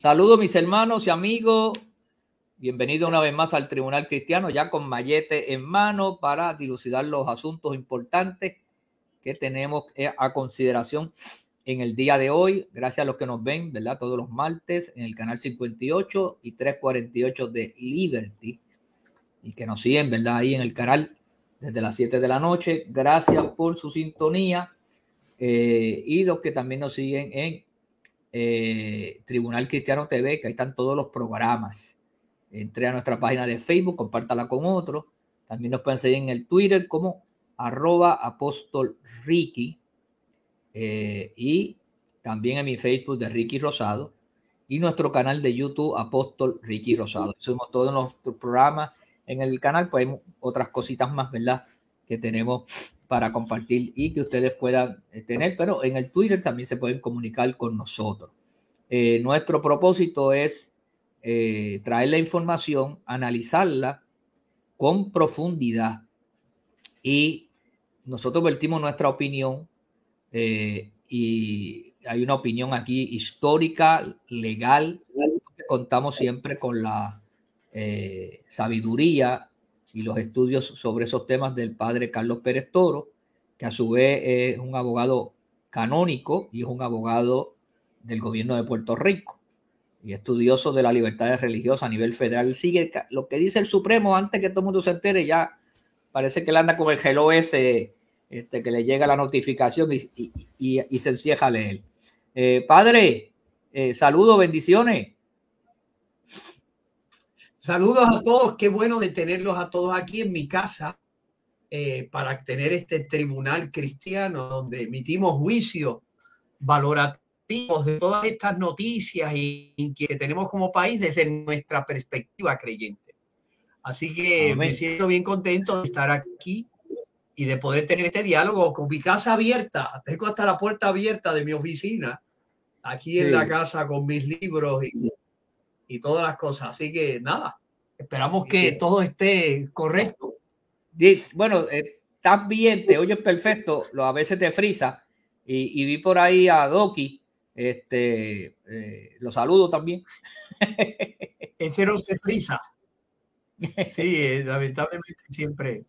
Saludos mis hermanos y amigos. Bienvenido una vez más al Tribunal Cristiano, ya con mallete en mano para dilucidar los asuntos importantes que tenemos a consideración en el día de hoy. Gracias a los que nos ven, ¿verdad? Todos los martes en el canal 58 y 348 de Liberty y que nos siguen, ¿verdad? Ahí en el canal desde las 7 de la noche. Gracias por su sintonía y los que también nos siguen en Tribunal Cristiano TV, que ahí están todos los programas. Entre a nuestra página de Facebook, compártala con otros. También nos pueden seguir en el Twitter como @apostolricky y también en mi Facebook de Ricky Rosado y nuestro canal de YouTube Apóstol Ricky Rosado. Subimos todos nuestros programas en el canal, pues hay otras cositas más, ¿verdad?, que tenemos para compartir y que ustedes puedan tener, pero en el Twitter también se pueden comunicar con nosotros. Nuestro propósito es traer la información, analizarla con profundidad y nosotros vertimos nuestra opinión y hay una opinión aquí histórica, legal, contamos siempre con la sabiduría y los estudios sobre esos temas del padre Carlos Pérez Toro, que a su vez es un abogado canónico y es un abogado del gobierno de Puerto Rico y estudioso de la libertad religiosa a nivel federal. Sigue lo que dice el Supremo antes que todo el mundo se entere. Ya parece que él anda con el gelo ese que le llega la notificación y se encierra a leer. Padre, saludos, bendiciones. Saludos a todos, qué bueno de tenerlos a todos aquí en mi casa para tener este tribunal cristiano donde emitimos juicios valorativos de todas estas noticias y que tenemos como país desde nuestra perspectiva creyente. Así que Amén. Me siento bien contento de estar aquí y de poder tener este diálogo con mi casa abierta. Tengo hasta la puerta abierta de mi oficina aquí en la casa con mis libros y todas las cosas. Así que nada, esperamos que todo esté correcto. Bueno, estás bien, te oyes perfecto, a veces te frisa y vi por ahí a Doki, lo saludo también. Ese no se frisa. Sí, lamentablemente siempre.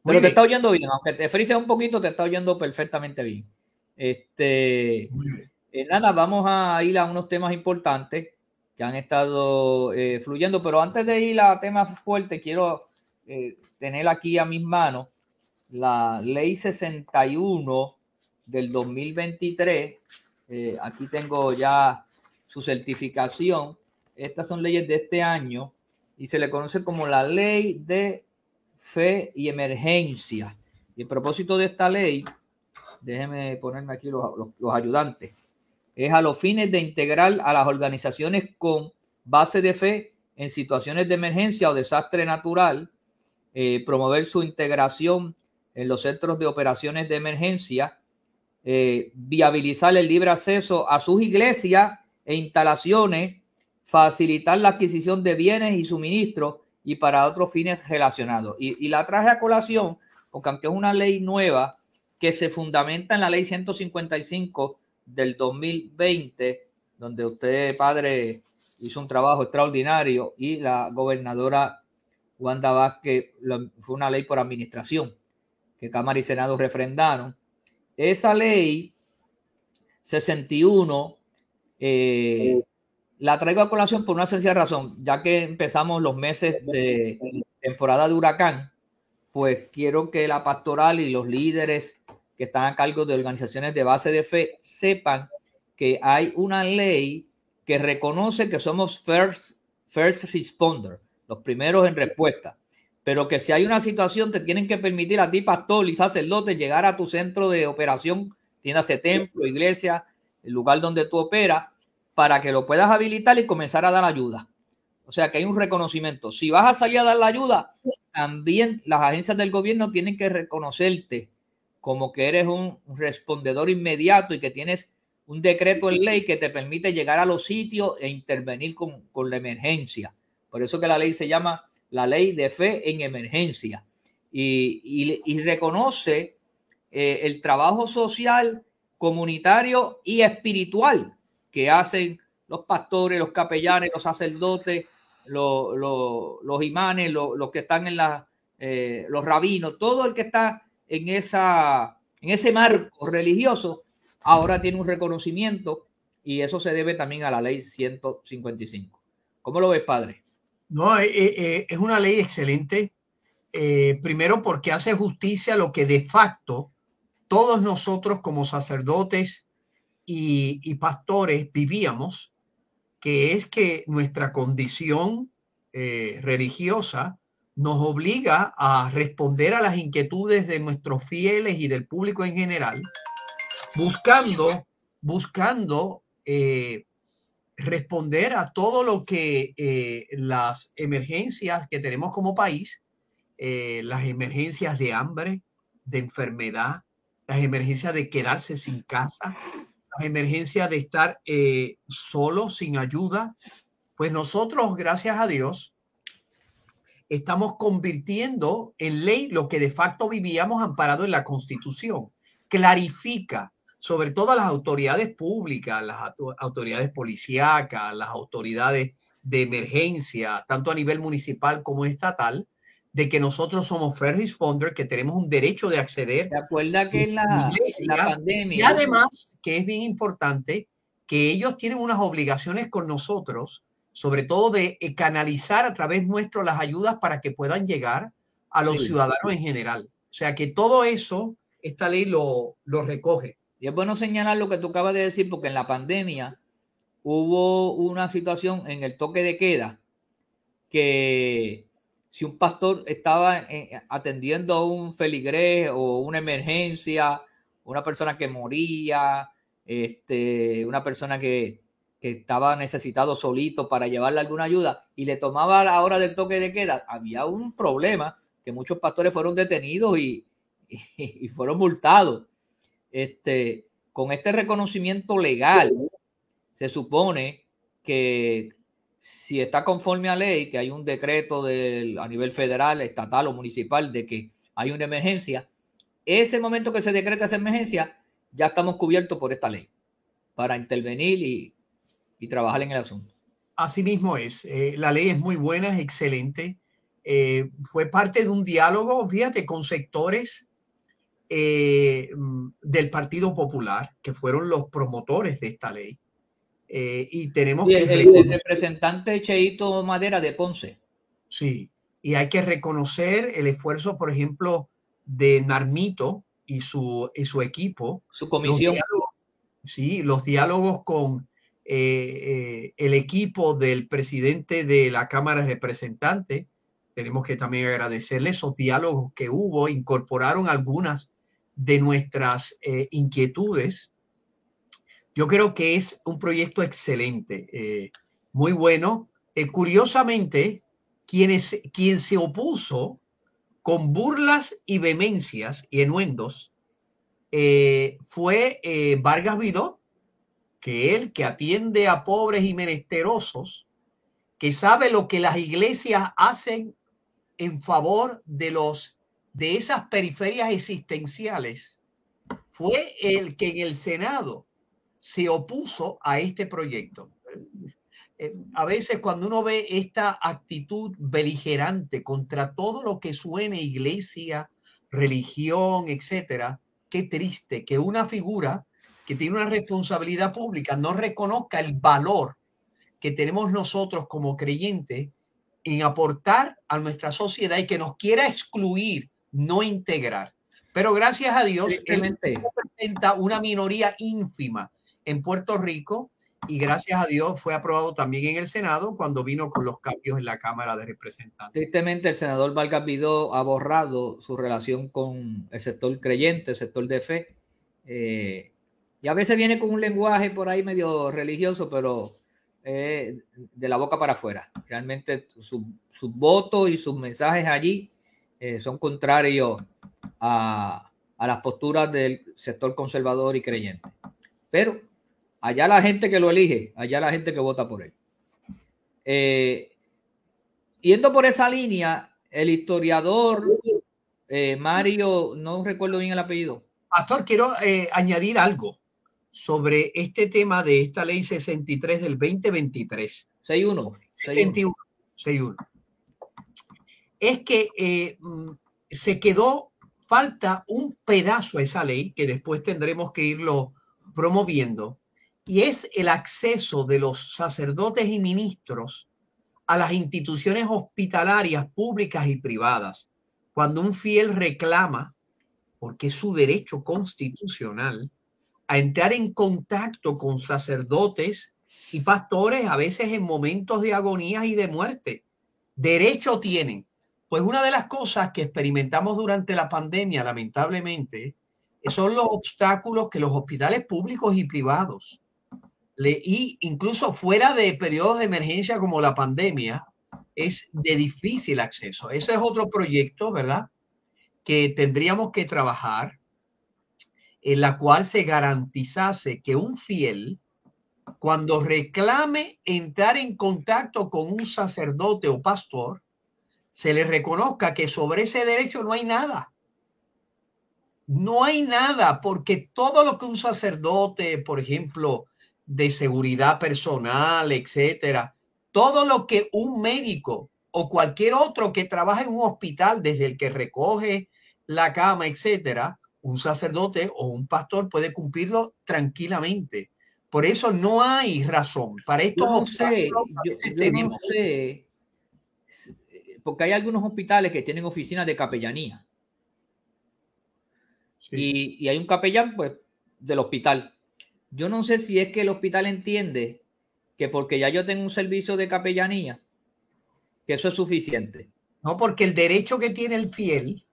Pero te está oyendo bien, aunque te frises un poquito, te está oyendo perfectamente bien. Nada, vamos a ir a unos temas importantes que han estado fluyendo, pero antes de ir a temas fuertes, quiero tener aquí a mis manos la ley 61 del 2023. Aquí tengo ya su certificación. Estas son leyes de este año y se le conoce como la ley de fe y emergencia. Y el propósito de esta ley, déjenme ponerme aquí los ayudantes, es a los fines de integrar a las organizaciones con base de fe en situaciones de emergencia o desastre natural, promover su integración en los centros de operaciones de emergencia, viabilizar el libre acceso a sus iglesias e instalaciones, facilitar la adquisición de bienes y suministros y para otros fines relacionados. Y la traje a colación porque aunque es una ley nueva que se fundamenta en la ley 155 del 2020, donde usted, padre, hizo un trabajo extraordinario y la gobernadora Wanda Vázquez, fue una ley por administración que Cámara y Senado refrendaron. Esa ley 61 la traigo a colación por una sencilla razón, ya que empezamos los meses de temporada de huracán, pues quiero que la pastoral y los líderes que están a cargo de organizaciones de base de fe sepan que hay una ley que reconoce que somos first responder, los primeros en respuesta, pero que si hay una situación te tienen que permitir a ti, pastor y sacerdote, llegar a tu centro de operación, tienes templo, iglesia, el lugar donde tú operas, para que lo puedas habilitar y comenzar a dar ayuda. O sea que hay un reconocimiento. Si vas a salir a dar la ayuda, también las agencias del gobierno tienen que reconocerte como que eres un respondedor inmediato y que tienes un decreto en ley que te permite llegar a los sitios e intervenir con la emergencia. Por eso que la ley se llama la ley de fe en emergencia y reconoce el trabajo social, comunitario y espiritual que hacen los pastores, los capellanes, los sacerdotes, los imanes, los que están en los rabinos, todo el que está en ese marco religioso, ahora tiene un reconocimiento, y eso se debe también a la ley 155. ¿Cómo lo ves, padre? No, es una ley excelente. Primero porque hace justicia a lo que de facto todos nosotros como sacerdotes y pastores vivíamos, que es que nuestra condición religiosa nos obliga a responder a las inquietudes de nuestros fieles y del público en general, buscando responder a todo lo que las emergencias que tenemos como país, las emergencias de hambre, de enfermedad, las emergencias de quedarse sin casa, las emergencias de estar solo, sin ayuda. Pues nosotros, gracias a Dios, estamos convirtiendo en ley lo que de facto vivíamos amparado en la Constitución. Clarifica sobre todo a las autoridades públicas, las autoridades policíacas, las autoridades de emergencia, tanto a nivel municipal como estatal, de que nosotros somos first responder, que tenemos un derecho de acceder. ¿Te acuerdas que en la pandemia? Y además, que es bien importante, que ellos tienen unas obligaciones con nosotros, sobre todo de canalizar a través nuestro las ayudas para que puedan llegar a los ciudadanos en general. O sea que todo eso, esta ley lo recoge. Y es bueno señalar lo que tú acabas de decir, porque en la pandemia hubo una situación en el toque de queda que si un pastor estaba atendiendo a un feligrés o una emergencia, una persona que moría, una persona que estaba necesitado solito para llevarle alguna ayuda y le tomaba la hora del toque de queda, había un problema que muchos pastores fueron detenidos y fueron multados. Con este reconocimiento legal, se supone que si está conforme a ley, que hay un decreto a nivel federal, estatal o municipal de que hay una emergencia, ese momento que se decreta esa emergencia, ya estamos cubiertos por esta ley para intervenir y trabajar en el asunto. Así mismo es. La ley es muy buena, es excelente. Fue parte de un diálogo, fíjate, con sectores del Partido Popular, que fueron los promotores de esta ley. Y tenemos que el representante Cheito Madera de Ponce. Sí, y hay que reconocer el esfuerzo, por ejemplo, de Narmito y su equipo. Su comisión. Los diálogos con el equipo del presidente de la Cámara de Representantes. Tenemos que también agradecerle esos diálogos que hubo, incorporaron algunas de nuestras inquietudes. Yo creo que es un proyecto excelente, muy bueno. Curiosamente, quien se opuso con burlas y vehemencias y enuendos fue Vargas Vidó, que atiende a pobres y menesterosos, que sabe lo que las iglesias hacen en favor de esas periferias existenciales, fue el que en el Senado se opuso a este proyecto. A veces cuando uno ve esta actitud beligerante contra todo lo que suene iglesia, religión, etcétera, qué triste que una figura que tiene una responsabilidad pública no reconozca el valor que tenemos nosotros como creyentes en aportar a nuestra sociedad y que nos quiera excluir, no integrar. Pero gracias a Dios, él representa una minoría ínfima en Puerto Rico y gracias a Dios fue aprobado también en el Senado cuando vino con los cambios en la Cámara de Representantes. Tristemente, el senador Vargas Vidó ha borrado su relación con el sector creyente, el sector de fe. Y a veces viene con un lenguaje por ahí medio religioso, pero de la boca para afuera. Realmente sus votos y sus mensajes allí son contrarios a las posturas del sector conservador y creyente. Pero allá la gente que lo elige, allá la gente que vota por él. Yendo por esa línea, el historiador Mario, no recuerdo bien el apellido. Pastor, quiero añadir algo. sobre este tema de esta ley 63 del 2023. 61. 61. Es que se quedó, falta un pedazo a esa ley que después tendremos que irlo promoviendo, y es el acceso de los sacerdotes y ministros a las instituciones hospitalarias públicas y privadas. Cuando un fiel reclama, porque es su derecho constitucional, a entrar en contacto con sacerdotes y pastores, a veces en momentos de agonía y de muerte. Derecho tienen. Pues una de las cosas que experimentamos durante la pandemia, lamentablemente, son los obstáculos que los hospitales públicos y privados, y incluso fuera de periodos de emergencia como la pandemia, es de difícil acceso. Ese es otro proyecto, ¿verdad?, que tendríamos que trabajar, en la cual se garantizase que un fiel, cuando reclame entrar en contacto con un sacerdote o pastor, se le reconozca que sobre ese derecho no hay nada. No hay nada, porque todo lo que un sacerdote, por ejemplo, de seguridad personal, etcétera, todo lo que un médico o cualquier otro que trabaja en un hospital, desde el que recoge la cama, etcétera, un sacerdote o un pastor puede cumplirlo tranquilamente. Por eso no hay razón para estos Yo no obstáculos sé, que a veces yo no tenemos. sé, porque hay algunos hospitales que tienen oficinas de capellanía. Sí. Y hay un capellán, pues, del hospital. Yo no sé si es que el hospital entiende que porque ya yo tengo un servicio de capellanía, que eso es suficiente. No, porque el derecho que tiene el fiel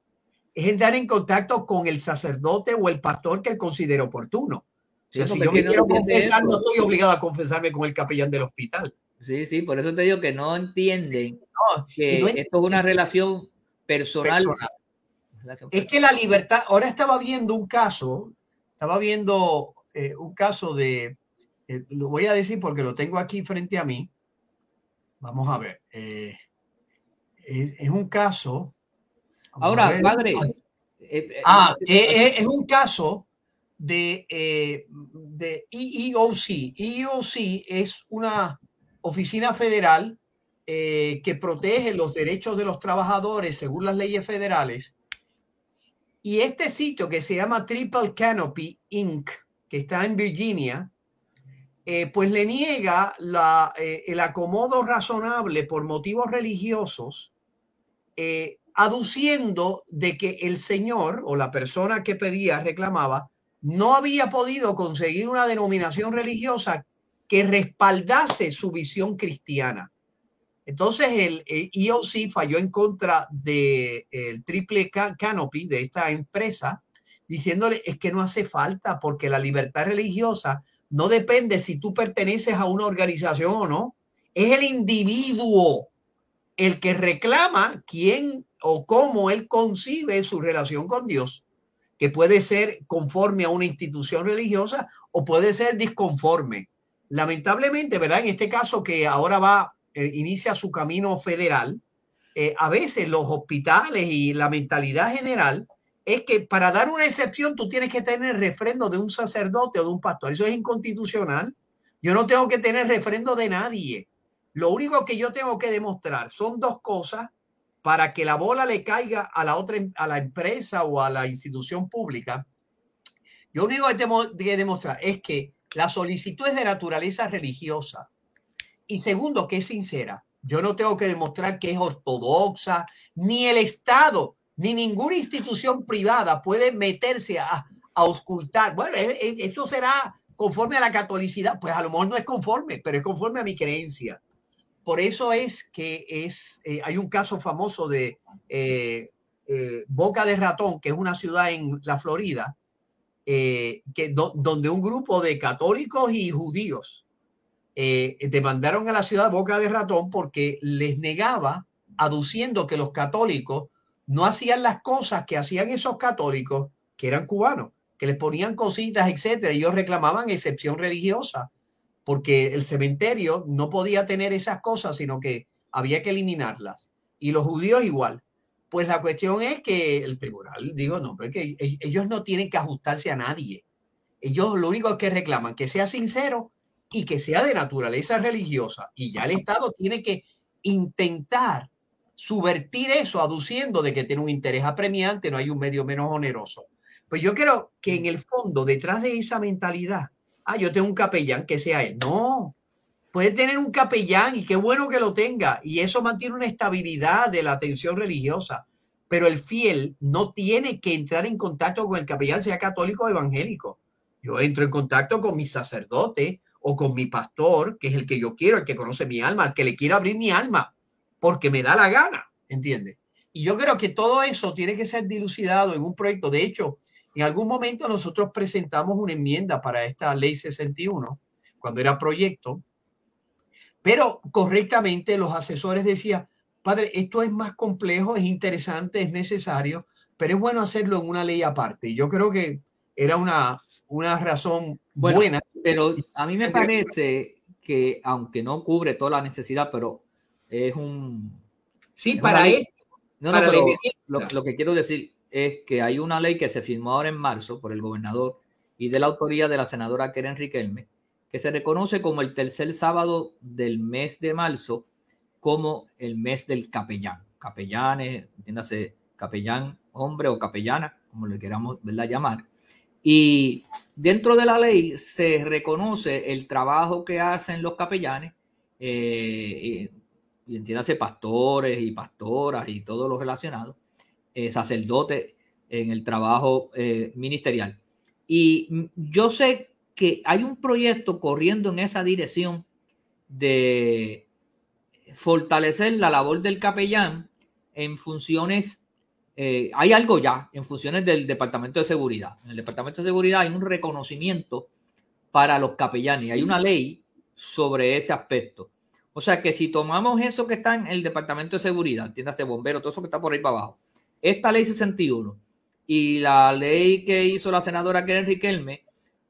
es entrar en contacto con el sacerdote o el pastor que él considere oportuno. Sí, o sea, si porque yo es que me no quiero entiende confesar, eso. no estoy obligado a confesarme con el capellán del hospital. Sí, sí, por eso te digo que no entienden No, y no que esto es una relación personal. Es que la libertad, ahora estaba viendo un caso de, lo voy a decir porque lo tengo aquí frente a mí. Vamos a ver. Es un caso. Ahora, padre. Es un caso de EEOC. EEOC es una oficina federal que protege los derechos de los trabajadores según las leyes federales. Y este sitio que se llama Triple Canopy Inc., que está en Virginia, pues le niega el acomodo razonable por motivos religiosos, aduciendo de que el señor o la persona que pedía, reclamaba, no había podido conseguir una denominación religiosa que respaldase su visión cristiana. Entonces el EOC falló en contra del Triple Canopy, de esta empresa, diciéndole es que no hace falta porque la libertad religiosa no depende si tú perteneces a una organización o no. Es el individuo el que reclama quién o cómo él concibe su relación con Dios, que puede ser conforme a una institución religiosa o puede ser disconforme. Lamentablemente, ¿verdad? En este caso que ahora inicia su camino federal, a veces los hospitales y la mentalidad general es que para dar una excepción tú tienes que tener refrendo de un sacerdote o de un pastor. Eso es inconstitucional. Yo no tengo que tener refrendo de nadie. Lo único que yo tengo que demostrar son dos cosas para que la bola le caiga a la empresa o a la institución pública. Yo lo único que tengo que demostrar es que la solicitud es de naturaleza religiosa. Y segundo, que es sincera. Yo no tengo que demostrar que es ortodoxa, ni el Estado, ni ninguna institución privada puede meterse a auscultar. Bueno, eso será conforme a la catolicidad. Pues a lo mejor no es conforme, pero es conforme a mi creencia. Por eso es que hay un caso famoso de Boca de Ratón, que es una ciudad en la Florida, donde un grupo de católicos y judíos demandaron a la ciudad Boca de Ratón porque les negaba, aduciendo que los católicos no hacían las cosas que hacían esos católicos que eran cubanos, que les ponían cositas, etcétera. Ellos reclamaban excepción religiosa porque el cementerio no podía tener esas cosas, sino que había que eliminarlas. Y los judíos igual. Pues la cuestión es que el tribunal digo, no, porque ellos no tienen que ajustarse a nadie. Ellos lo único que reclaman que sea sincero y que sea de naturaleza religiosa. Y ya el Estado tiene que intentar subvertir eso, aduciendo de que tiene un interés apremiante, no hay un medio menos oneroso. Pues yo creo que en el fondo, detrás de esa mentalidad, yo tengo un capellán, que sea él. No, puede tener un capellán y qué bueno que lo tenga. Y eso mantiene una estabilidad de la atención religiosa. Pero el fiel no tiene que entrar en contacto con el capellán, sea católico o evangélico. Yo entro en contacto con mi sacerdote o con mi pastor, que es el que yo quiero, el que conoce mi alma, el que le quiero abrir mi alma, porque me da la gana, ¿entiendes? Y yo creo que todo eso tiene que ser dilucidado en un proyecto. De hecho, en algún momento nosotros presentamos una enmienda para esta ley 61, cuando era proyecto, pero correctamente los asesores decían, padre, esto es más complejo, es interesante, es necesario, pero es bueno hacerlo en una ley aparte. Yo creo que era una razón buena. Pero a mí me parece que, aunque no cubre toda la necesidad, pero es un... Sí, es para esto. No, para pero lo que quiero decir es que hay una ley que se firmó ahora en marzo por el gobernador y de la autoría de la senadora Keren Riquelme, que se reconoce como el tercer sábado del mes de marzo como el mes del capellán. Capellanes, entiéndase, capellán hombre o capellana, como le queramos, ¿verdad?, llamar. Y dentro de la ley se reconoce el trabajo que hacen los capellanes, y entiéndase, pastores y pastoras y todos los relacionados, sacerdotes en el trabajo ministerial. Y yo sé que hay un proyecto corriendo en esa dirección de fortalecer la labor del capellán en funciones. Hay algo ya en funciones del Departamento de Seguridad. En el Departamento de Seguridad hay un reconocimiento para los capellanes. Hay una ley sobre ese aspecto. O sea que si tomamos eso que está en el Departamento de Seguridad, tiendas de bomberos, todo eso que está por ahí para abajo, esta ley 61 y la ley que hizo la senadora Keren Riquelme,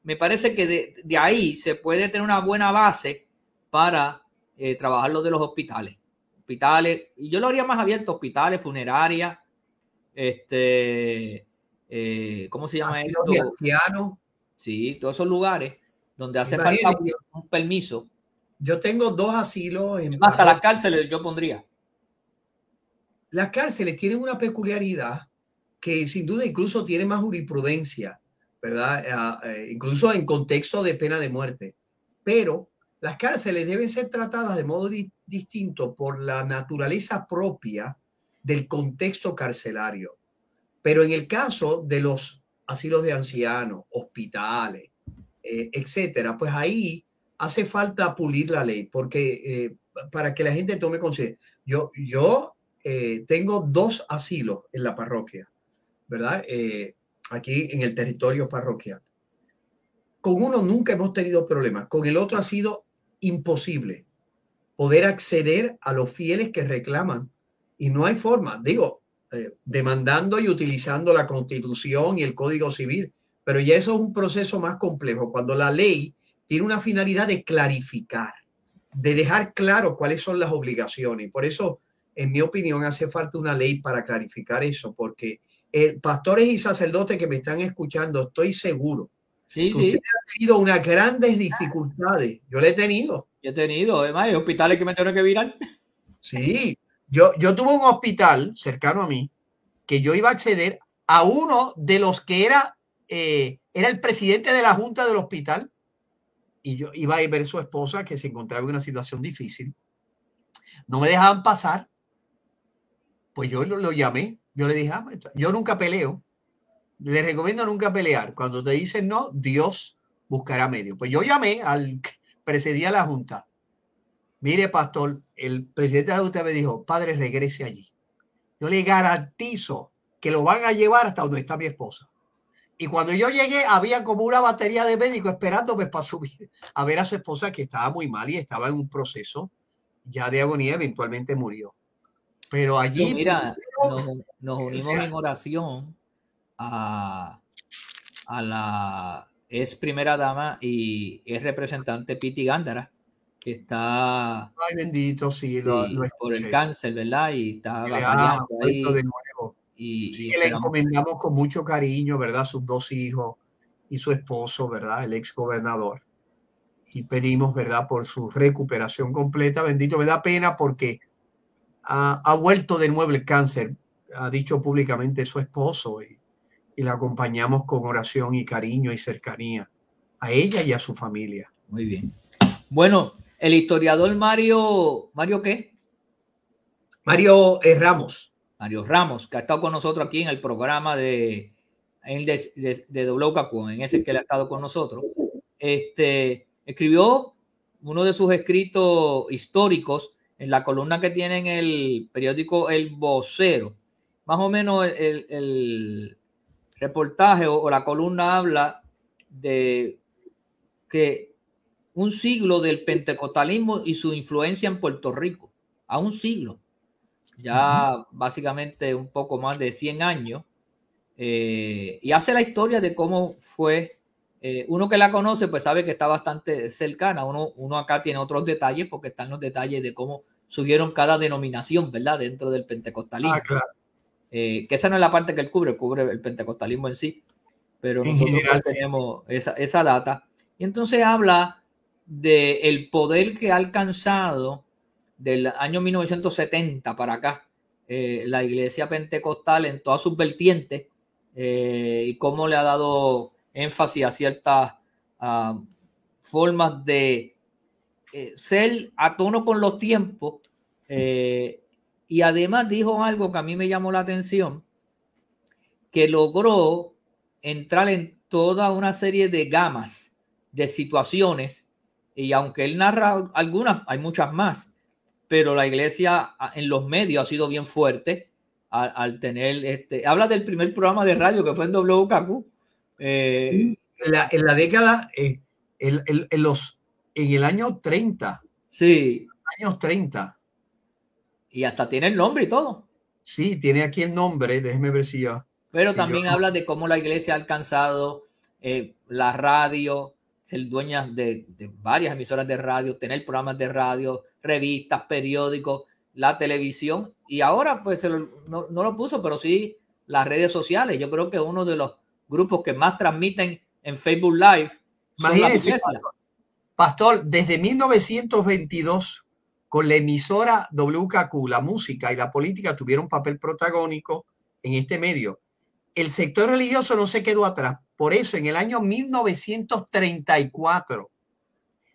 me parece que de ahí se puede tener una buena base para trabajar lo de los hospitales. Hospitales, y yo lo haría más abierto, hospitales, funerarias, ¿cómo se llama esto? Ancianos. Sí, todos esos lugares donde hace falta un permiso. Yo tengo 2 asilos. Hasta las cárceles yo pondría. Las cárceles tienen una peculiaridad que sin duda incluso tiene más jurisprudencia, ¿verdad? Incluso en contexto de pena de muerte. Pero las cárceles deben ser tratadas de modo distinto por la naturaleza propia del contexto carcelario. Pero en el caso de los asilos de ancianos, hospitales, etcétera, pues ahí hace falta pulir la ley, porque para que la gente tome conciencia. Yo tengo 2 asilos en la parroquia, ¿verdad? Aquí en el territorio parroquial. Con uno nunca hemos tenido problemas, con el otro ha sido imposible poder acceder a los fieles que reclaman y no hay forma, digo, demandando y utilizando la Constitución y el Código Civil, pero ya eso es un proceso más complejo, cuando la ley tiene una finalidad de clarificar, de dejar claro cuáles son las obligaciones. Por eso, en mi opinión, hace falta una ley para clarificar eso, porque pastores y sacerdotes que me están escuchando, estoy seguro que ustedes han sido unas grandes dificultades. Yo le he tenido. Yo he tenido, además, hay hospitales que me tengo que virar. Sí, yo tuve un hospital cercano a mí que yo iba a acceder a uno de los que era el presidente de la junta del hospital, y yo iba a ver a su esposa que se encontraba en una situación difícil. No me dejaban pasar. Pues yo lo llamé. Yo le dije, yo nunca peleo. Les recomiendo nunca pelear. Cuando te dicen no, Dios buscará medio. Pues yo llamé al que presidía la junta. Mire, pastor, el presidente de la junta me dijo, padre, regrese allí. Yo le garantizo que lo van a llevar hasta donde está mi esposa. Y cuando yo llegué, había como una batería de médicos esperándome para subir a ver a su esposa, que estaba muy mal y estaba en un proceso ya de agonía, eventualmente murió. Pero allí... Pero mira, nos unimos en oración a la ex primera dama y es representante Piti Gándara, que está... Ay, bendito, sí, lo por el cáncer, ¿verdad? Y está batallando ahí. De nuevo. Y que le encomendamos con mucho cariño, ¿verdad? Sus 2 hijos. y su esposo, ¿verdad? El ex gobernador. Y pedimos, ¿verdad? Por su recuperación completa. Bendito, me da pena porque ha vuelto de nuevo el cáncer, ha dicho públicamente su esposo, y la acompañamos con oración y cariño y cercanía a ella y a su familia. Muy bien. Bueno, el historiador Mario ¿qué? Mario Ramos. Mario Ramos, que ha estado con nosotros aquí en el programa de WKQ, en ese que él ha estado con nosotros, escribió uno de sus escritos históricos en la columna que tiene en el periódico El Vocero. Más o menos el reportaje o la columna habla de que un siglo del pentecostalismo y su influencia en Puerto Rico, a un siglo, ya básicamente un poco más de 100 años, y hace la historia de cómo fue. Uno que la conoce pues sabe que está bastante cercana. Uno acá tiene otros detalles porque están los detalles de cómo surgieron cada denominación, ¿verdad? Dentro del pentecostalismo. Claro. Que esa no es la parte que él cubre el pentecostalismo en sí, pero En nosotros general, pues tenemos esa data. Y entonces habla del poder que ha alcanzado del año 1970 para acá la iglesia pentecostal en todas sus vertientes, y cómo le ha dado énfasis a ciertas formas de ser a tono con los tiempos, y además dijo algo que a mí me llamó la atención, que logró entrar en toda una serie de gamas de situaciones, y aunque él narra algunas, hay muchas más, pero la iglesia en los medios ha sido bien fuerte al tener, habla del primer programa de radio que fue en WKQ. Sí, en la década, en el año 30. Sí. Años 30. Y hasta tiene el nombre y todo. Sí, tiene aquí el nombre, déjeme ver si yo. Pero también habla de cómo la iglesia ha alcanzado la radio, ser dueña de varias emisoras de radio, tener programas de radio, revistas, periódicos, la televisión, y ahora pues no lo puso, pero sí las redes sociales. Yo creo que uno de los grupos que más transmiten en Facebook Live son las iglesias. Pastor, desde 1922, con la emisora WKQ, la música y la política tuvieron papel protagónico en este medio. El sector religioso no se quedó atrás. Por eso, en el año 1934,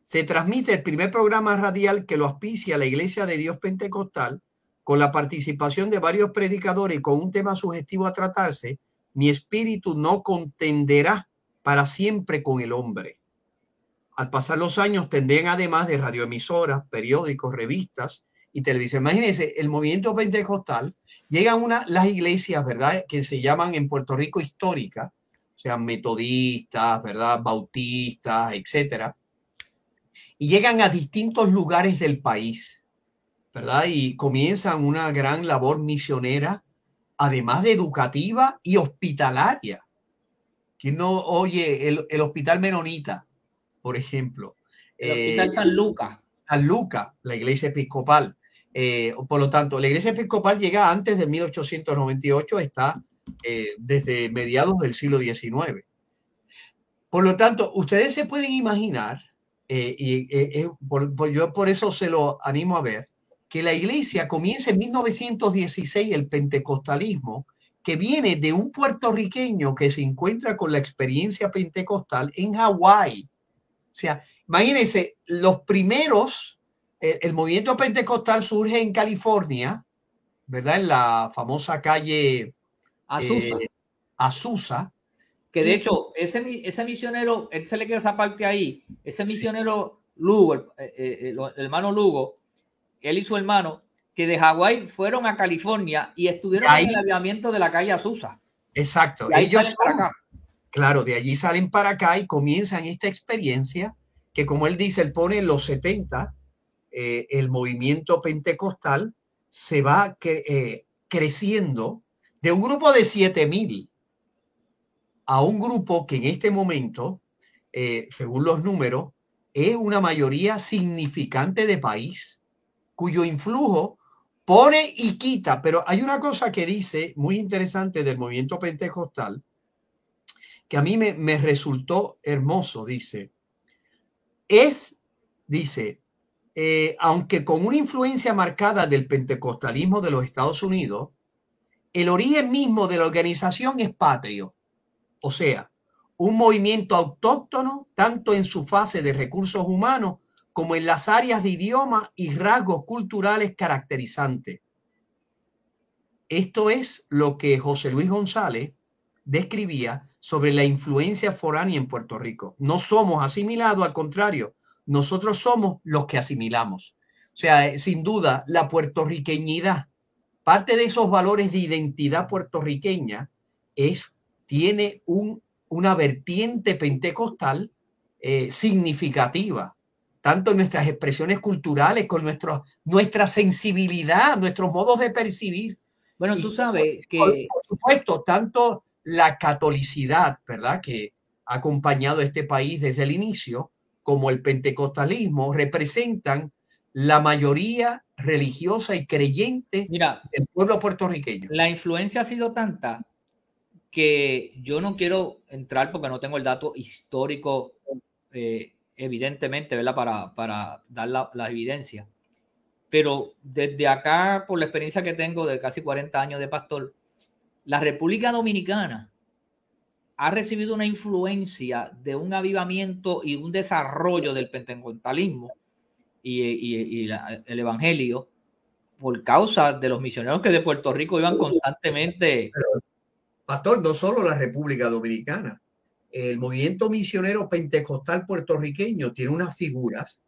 se transmite el primer programa radial que lo auspicia la Iglesia de Dios Pentecostal, con la participación de varios predicadores y con un tema sugestivo a tratarse: mi espíritu no contenderá para siempre con el hombre. Al pasar los años tendrían, además de radioemisoras, periódicos, revistas y televisión. Imagínense, el movimiento pentecostal, llegan las iglesias, ¿verdad?, que se llaman en Puerto Rico históricas, o sea, metodistas, ¿verdad?, bautistas, etcétera, y llegan a distintos lugares del país, ¿verdad?, y comienzan una gran labor misionera, además de educativa y hospitalaria. ¿Quién no oye el Hospital Menonita, por ejemplo? El Hospital San Lucas. San Lucas, la iglesia episcopal. Por lo tanto, la iglesia episcopal llega antes de 1898, está desde mediados del siglo XIX. Por lo tanto, ustedes se pueden imaginar, yo por eso se lo animo a ver, que la iglesia comienza en 1916, el pentecostalismo, que viene de un puertorriqueño que se encuentra con la experiencia pentecostal en Hawái. O sea, imagínense, los primeros, el movimiento pentecostal surge en California, ¿verdad? En la famosa calle Azusa. Que de hecho, ese misionero, él se le queda esa parte ahí, ese misionero Lugo, el hermano Lugo, él y su hermano, que de Hawái fueron a California y estuvieron en el avivamiento de la calle Azusa. Exacto. Y ahí salen para acá. Claro, de allí salen para acá y comienzan esta experiencia que, como él dice, él pone en los 70, el movimiento pentecostal se va creciendo de un grupo de 7,000 a un grupo que en este momento, según los números, es una mayoría significante de país, cuyo influjo pone y quita. Pero hay una cosa que dice muy interesante del movimiento pentecostal, que a mí me resultó hermoso. Dice, aunque con una influencia marcada del pentecostalismo de los Estados Unidos, el origen mismo de la organización es patrio, o sea, un movimiento autóctono tanto en su fase de recursos humanos como en las áreas de idioma y rasgos culturales caracterizantes. Esto es lo que José Luis González describía sobre la influencia foránea en Puerto Rico. No somos asimilados, al contrario, nosotros somos los que asimilamos. O sea, sin duda, la puertorriqueñidad, parte de esos valores de identidad puertorriqueña tiene una vertiente pentecostal significativa, tanto en nuestras expresiones culturales, con nuestra sensibilidad, nuestros modos de percibir. Bueno, tú sabes que... Por supuesto, tanto la catolicidad, ¿verdad?, que ha acompañado a este país desde el inicio, como el pentecostalismo, representan la mayoría religiosa y creyente del pueblo puertorriqueño. La influencia ha sido tanta que yo no quiero entrar porque no tengo el dato histórico evidentemente, ¿verdad?, para dar la evidencia. Pero desde acá, por la experiencia que tengo de casi 40 años de pastor, la República Dominicana ha recibido una influencia de un avivamiento y un desarrollo del pentecostalismo y el evangelio por causa de los misioneros que de Puerto Rico iban constantemente. Pero, pastor, no solo la República Dominicana, el movimiento misionero pentecostal puertorriqueño tiene unas figuras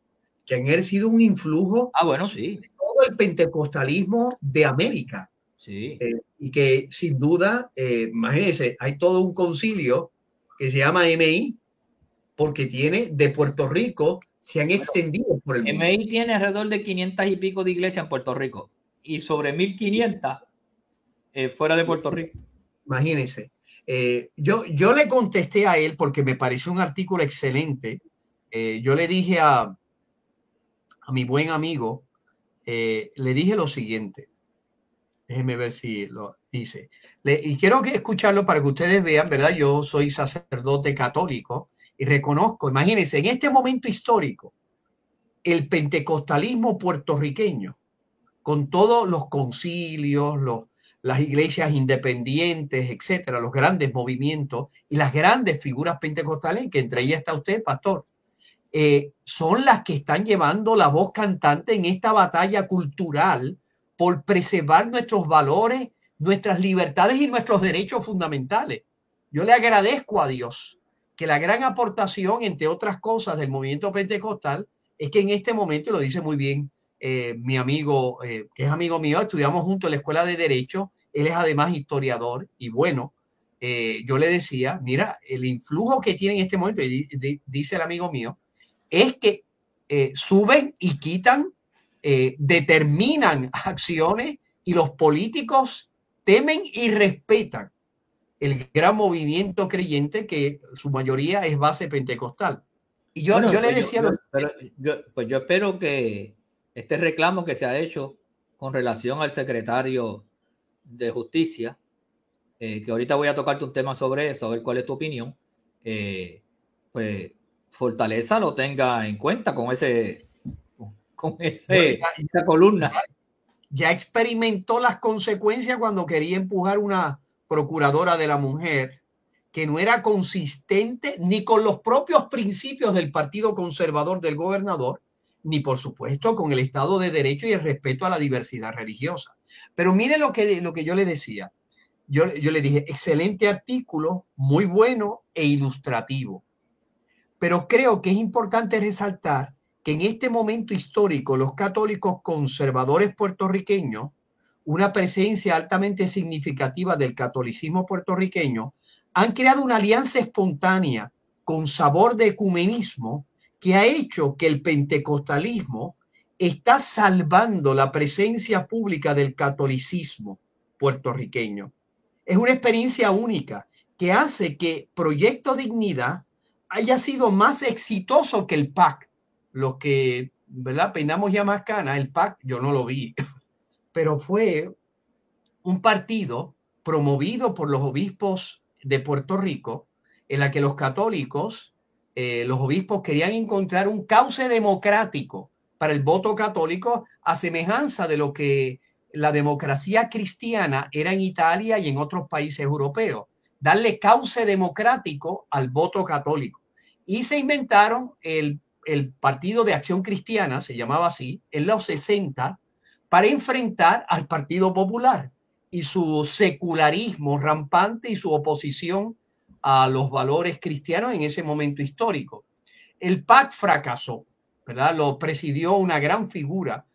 que han ejercido un influjo sí, de todo el pentecostalismo de América. Sí. Y que sin duda, imagínense, hay todo un concilio que se llama MI, porque tiene de Puerto Rico, se han extendido por el mundo. MI tiene alrededor de 500 y pico de iglesias en Puerto Rico y sobre 1500 fuera de Puerto Rico. Imagínense. Yo le contesté a él porque me pareció un artículo excelente. Yo le dije a mi buen amigo, le dije lo siguiente. Déjenme ver si lo dice. Y quiero escucharlo para que ustedes vean, ¿verdad? Yo soy sacerdote católico y reconozco, imagínense, en este momento histórico, el pentecostalismo puertorriqueño, con todos los concilios, las iglesias independientes, etcétera, los grandes movimientos y las grandes figuras pentecostales, que entre ellas está usted, pastor, son las que están llevando la voz cantante en esta batalla cultural por preservar nuestros valores, nuestras libertades y nuestros derechos fundamentales. Yo le agradezco a Dios que la gran aportación, entre otras cosas, del movimiento pentecostal es que en este momento, lo dice muy bien mi amigo, que es amigo mío, estudiamos juntos en la Escuela de Derecho, él es además historiador y bueno, yo le decía, mira, el influjo que tiene en este momento, y dice el amigo mío, es que suben y quitan, determinan acciones y los políticos temen y respetan el gran movimiento creyente que su mayoría es base pentecostal. Y yo le decía... Pues yo espero que este reclamo que se ha hecho con relación al secretario de Justicia, que ahorita voy a tocarte un tema sobre eso, a ver cuál es tu opinión, pues Fortaleza lo tenga en cuenta con esa columna. Ya experimentó las consecuencias cuando quería empujar una procuradora de la mujer que no era consistente ni con los propios principios del Partido Conservador del gobernador, ni por supuesto con el Estado de Derecho y el respeto a la diversidad religiosa. Pero mire lo que yo le decía. Yo le dije, excelente artículo, muy bueno e ilustrativo. Pero creo que es importante resaltar que en este momento histórico los católicos conservadores puertorriqueños, una presencia altamente significativa del catolicismo puertorriqueño, han creado una alianza espontánea con sabor de ecumenismo que ha hecho que el pentecostalismo está salvando la presencia pública del catolicismo puertorriqueño. Es una experiencia única que hace que Proyecto Dignidad haya sido más exitoso que el PAC. Lo que, ¿verdad?, peinamos ya más canas, el PAC yo no lo vi, pero fue un partido promovido por los obispos de Puerto Rico en la que los católicos, los obispos querían encontrar un cauce democrático para el voto católico, a semejanza de lo que la democracia cristiana era en Italia y en otros países europeos, darle cauce democrático al voto católico. Y se inventaron el Partido de Acción Cristiana, se llamaba así, en los 60, para enfrentar al Partido Popular y su secularismo rampante y su oposición a los valores cristianos en ese momento histórico. El PAC fracasó, ¿verdad? Lo presidió una gran figura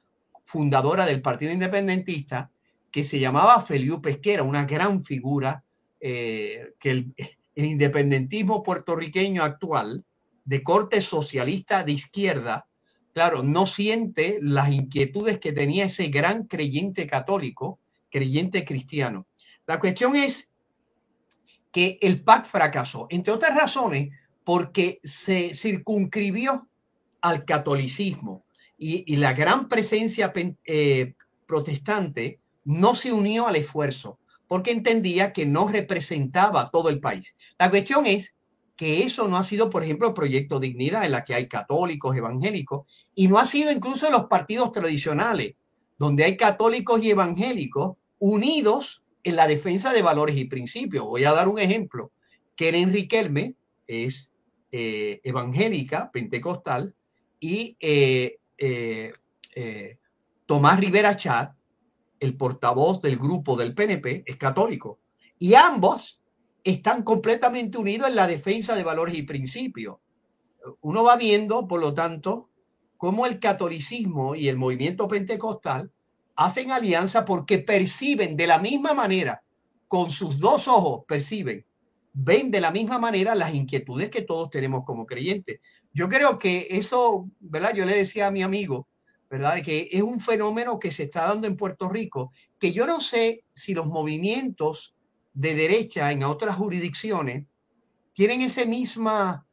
fundadora del Partido Independentista que se llamaba Feliu Pesquera, una gran figura que el independentismo puertorriqueño actual, de corte socialista de izquierda, claro, no siente las inquietudes que tenía ese gran creyente católico, creyente cristiano. La cuestión es que el PAC fracasó, entre otras razones, porque se circunscribió al catolicismo y la gran presencia protestante no se unió al esfuerzo porque entendía que no representaba a todo el país. La cuestión es que eso no ha sido, por ejemplo, Proyecto Dignidad, en la que hay católicos, evangélicos, y no ha sido incluso en los partidos tradicionales, donde hay católicos y evangélicos unidos en la defensa de valores y principios. Voy a dar un ejemplo. Keren Riquelme es evangélica, pentecostal, y Tomás Rivera Chat, el portavoz del grupo del PNP, es católico. Y ambos están completamente unidos en la defensa de valores y principios. Uno va viendo, por lo tanto, cómo el catolicismo y el movimiento pentecostal hacen alianza porque perciben de la misma manera, con sus dos ojos perciben, ven de la misma manera las inquietudes que todos tenemos como creyentes. Yo creo que eso, ¿verdad? Yo le decía a mi amigo, ¿verdad? Que es un fenómeno que se está dando en Puerto Rico, que yo no sé si los movimientos de derecha en otras jurisdicciones tienen esa misma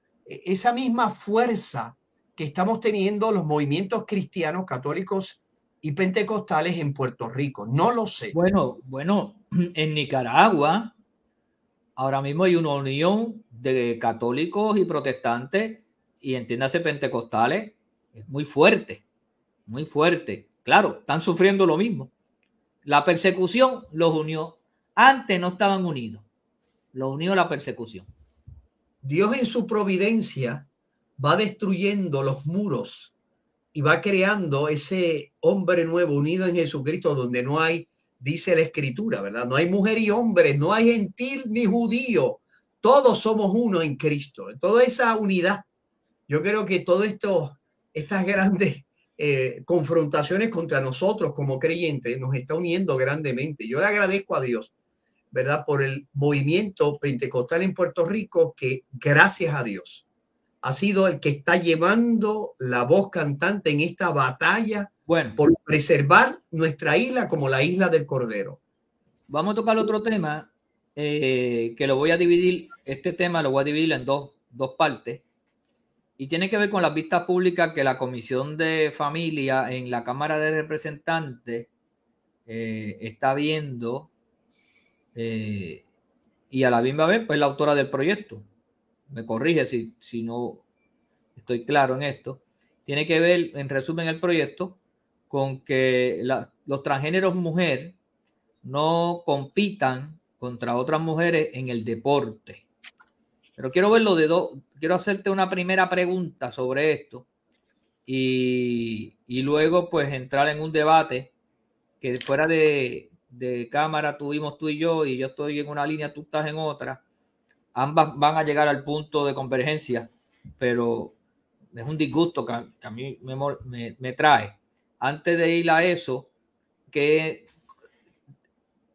fuerza que estamos teniendo los movimientos cristianos, católicos y pentecostales en Puerto Rico. No lo sé. Bueno, en Nicaragua ahora mismo hay una unión de católicos y protestantes y entiéndase pentecostales, es muy fuerte, muy fuerte. Claro, están sufriendo lo mismo. La persecución los unió. Antes no estaban unidos. Los unió la persecución. Dios en su providencia va destruyendo los muros y va creando ese hombre nuevo unido en Jesucristo, donde no hay, dice la Escritura, ¿verdad? No hay mujer y hombre, no hay gentil ni judío. Todos somos uno en Cristo. Toda esa unidad. Yo creo que todo esto, estas grandes confrontaciones contra nosotros como creyentes nos está uniendo grandemente. Yo le agradezco a Dios, ¿verdad? Por el movimiento pentecostal en Puerto Rico, que gracias a Dios ha sido el que está llevando la voz cantante en esta batalla por preservar nuestra isla como la isla del Cordero. Vamos a tocar otro tema que lo voy a dividir, este tema lo voy a dividir en dos partes y tiene que ver con las vistas públicas que la Comisión de Familia en la Cámara de Representantes está viendo y a la misma vez pues la autora del proyecto. Me corrige si no estoy claro en esto. Tiene que ver, en resumen, el proyecto con que los transgéneros mujer no compitan contra otras mujeres en el deporte. Pero quiero verlo quiero hacerte una primera pregunta sobre esto y luego pues entrar en un debate que fuera de cámara tuvimos tú y yo estoy en una línea, tú estás en otra. Ambas van a llegar al punto de convergencia, pero es un disgusto que a mí me trae. Antes de ir a eso, que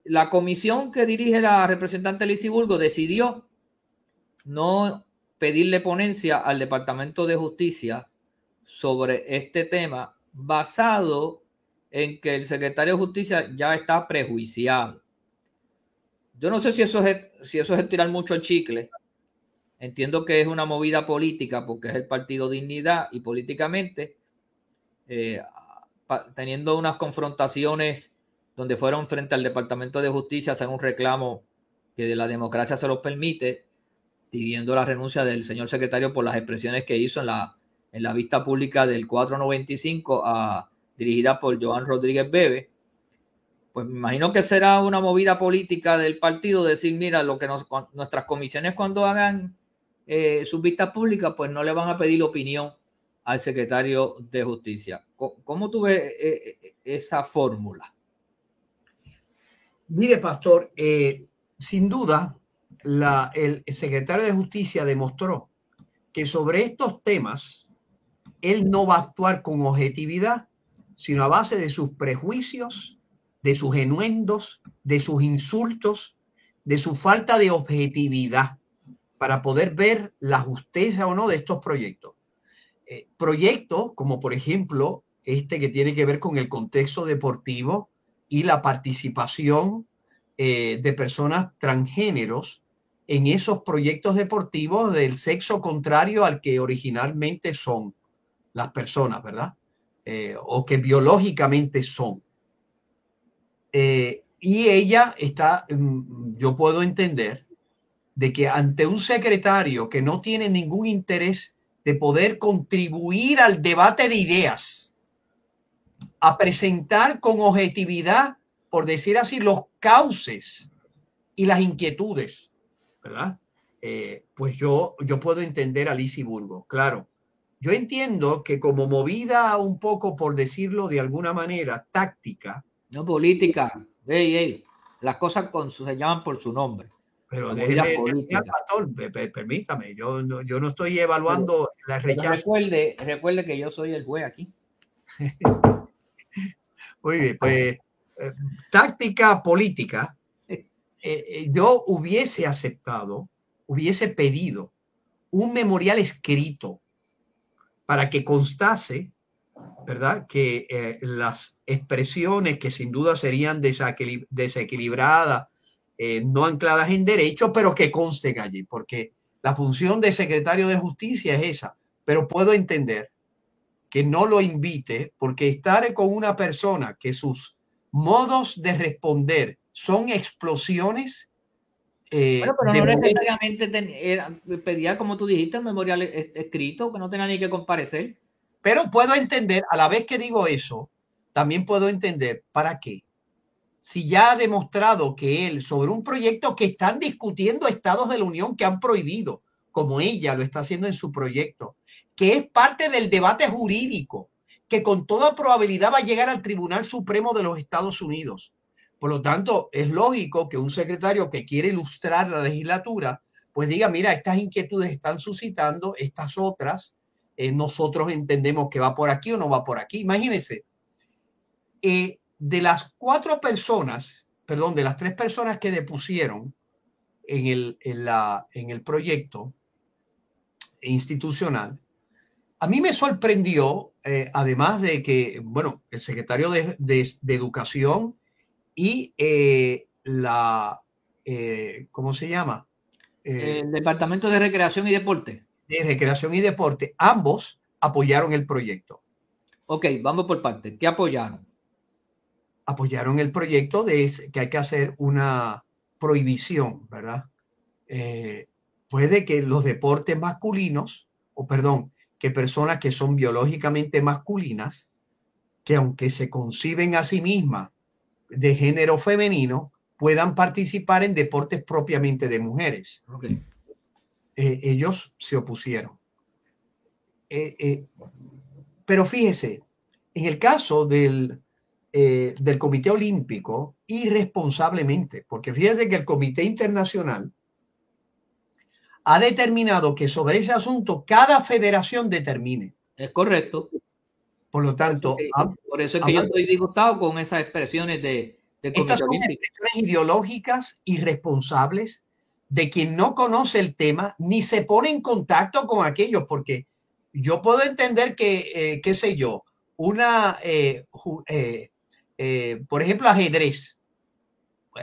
la comisión que dirige la representante Lizy Burgos decidió no pedirle ponencia al Departamento de Justicia sobre este tema, basado en que el secretario de Justicia ya está prejuiciado. Yo no sé si eso es tirar mucho el chicle. Entiendo que es una movida política porque es el Partido Dignidad y políticamente teniendo unas confrontaciones donde fueron frente al Departamento de Justicia a hacer un reclamo que de la democracia se los permite, pidiendo la renuncia del señor secretario por las expresiones que hizo en la vista pública del 495 dirigida por Joan Rodríguez Bebe. Pues me imagino que será una movida política del partido decir, mira, lo que nuestras comisiones cuando hagan sus vistas públicas, pues no le van a pedir opinión al secretario de Justicia. ¿Cómo tú ves esa fórmula? Mire, pastor, sin duda, el secretario de Justicia demostró que sobre estos temas él no va a actuar con objetividad, sino a base de sus prejuicios, de sus enuendos, de sus insultos, de su falta de objetividad para poder ver la justicia o no de estos proyectos. Proyectos como, por ejemplo, este que tiene que ver con el contexto deportivo y la participación de personas transgéneros en esos proyectos deportivos del sexo contrario al que originalmente son las personas, ¿verdad? O que biológicamente son. Y ella está, yo puedo entender, de que ante un secretario que no tiene ningún interés de poder contribuir al debate de ideas, a presentar con objetividad, por decir así, los cauces y las inquietudes, ¿verdad? Pues yo puedo entender a Lizy Burgos, claro. Yo entiendo que como movida un poco, por decirlo de alguna manera, táctica. No política. Hey, las cosas se llaman por su nombre. Pero déjeme terminar, pastor, permítame, yo no estoy evaluando la rechazo. Recuerde que yo soy el juez aquí. Muy bien, pues táctica política, yo hubiese aceptado, hubiese pedido un memorial escrito para que constase, ¿verdad?, que las expresiones que sin duda serían desequilibradas, no ancladas en derecho, pero que consten allí, porque la función de secretario de Justicia es esa. Pero puedo entender que no lo invite, porque estar con una persona que sus modos de responder son explosiones. Bueno, pero no necesariamente pedía, como tú dijiste, un memorial escrito, que no tenía ni que comparecer. Pero puedo entender, a la vez que digo eso, también puedo entender para qué. Si ya ha demostrado que él, sobre un proyecto que están discutiendo estados de la Unión que han prohibido, como ella lo está haciendo en su proyecto, que es parte del debate jurídico, que con toda probabilidad va a llegar al Tribunal Supremo de los Estados Unidos. Por lo tanto, es lógico que un secretario que quiere ilustrar la legislatura, pues diga, mira, estas inquietudes están suscitando, estas otras, nosotros entendemos que va por aquí o no va por aquí. Imagínense, de las de las 3 personas que depusieron en el proyecto institucional, a mí me sorprendió, además de que, bueno, el secretario de Educación y ¿cómo se llama? El Departamento de Recreación y Deporte. De Recreación y Deporte, ambos apoyaron el proyecto. Ok, vamos por partes. ¿Qué apoyaron? Apoyaron el proyecto de que hay que hacer una prohibición, ¿verdad? Puede que los deportes masculinos, que personas que son biológicamente masculinas, que aunque se conciben a sí mismas de género femenino, puedan participar en deportes propiamente de mujeres. Okay. Ellos se opusieron. Pero fíjese, en el caso del Comité Olímpico, irresponsablemente, porque fíjese que el Comité Internacional ha determinado que sobre ese asunto cada federación determine. Es correcto. Por lo tanto, por eso es que yo estoy disgustado con esas expresiones del Comité estas son Olímpico. Expresiones ideológicas irresponsables de quien no conoce el tema ni se pone en contacto con aquellos, porque yo puedo entender que, qué sé yo, por ejemplo, ajedrez.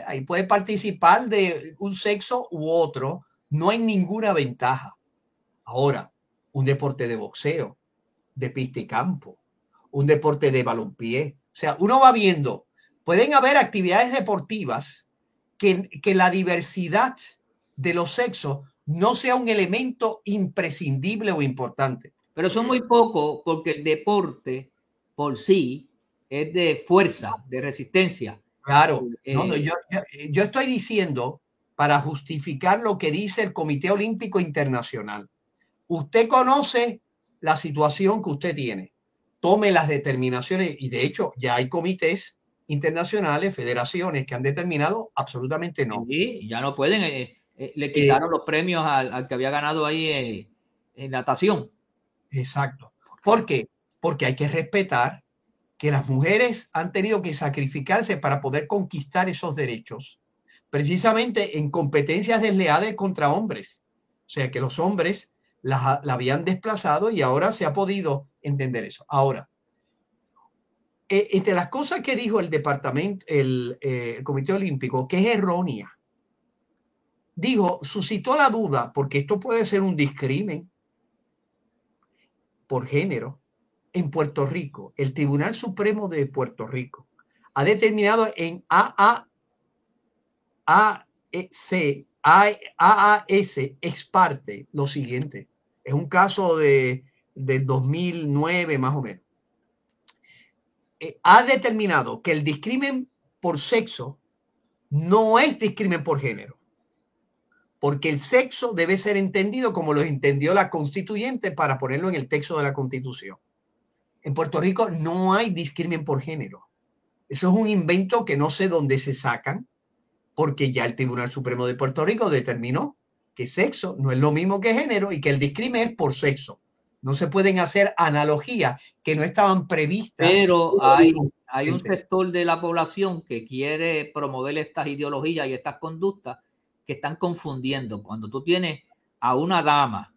Ahí puede participar de un sexo u otro, no hay ninguna ventaja. Ahora, un deporte de boxeo, de pista y campo, un deporte de balompié. O sea, uno va viendo, pueden haber actividades deportivas que la diversidad de los sexos no sea un elemento imprescindible o importante. Pero son muy pocos porque el deporte por sí es de fuerza, de resistencia. Claro, yo estoy diciendo para justificar lo que dice el Comité Olímpico Internacional. Usted conoce la situación que usted tiene, tome las determinaciones y de hecho ya hay comités internacionales, federaciones que han determinado absolutamente no. Sí, ya no pueden, le quitaron los premios al que había ganado ahí en natación. Exacto. ¿Por qué? Porque hay que respetar que las mujeres han tenido que sacrificarse para poder conquistar esos derechos, precisamente en competencias desleales contra hombres. O sea, que los hombres la habían desplazado y ahora se ha podido entender eso. Ahora, entre las cosas que dijo el departamento, el Comité Olímpico, que es errónea, dijo, suscitó la duda, porque esto puede ser un discrimen por género. En Puerto Rico, el Tribunal Supremo de Puerto Rico ha determinado en AAS ex parte lo siguiente. Es un caso del 2009 más o menos. Ha determinado que el discrimen por sexo no es discrimen por género, porque el sexo debe ser entendido como lo entendió la constituyente para ponerlo en el texto de la Constitución. En Puerto Rico no hay discrimen por género. Eso es un invento que no sé dónde se sacan, porque ya el Tribunal Supremo de Puerto Rico determinó que sexo no es lo mismo que género y que el discrimen es por sexo. No se pueden hacer analogías que no estaban previstas. Pero hay un sector de la población que quiere promover estas ideologías y estas conductas que están confundiendo. Cuando tú tienes a una dama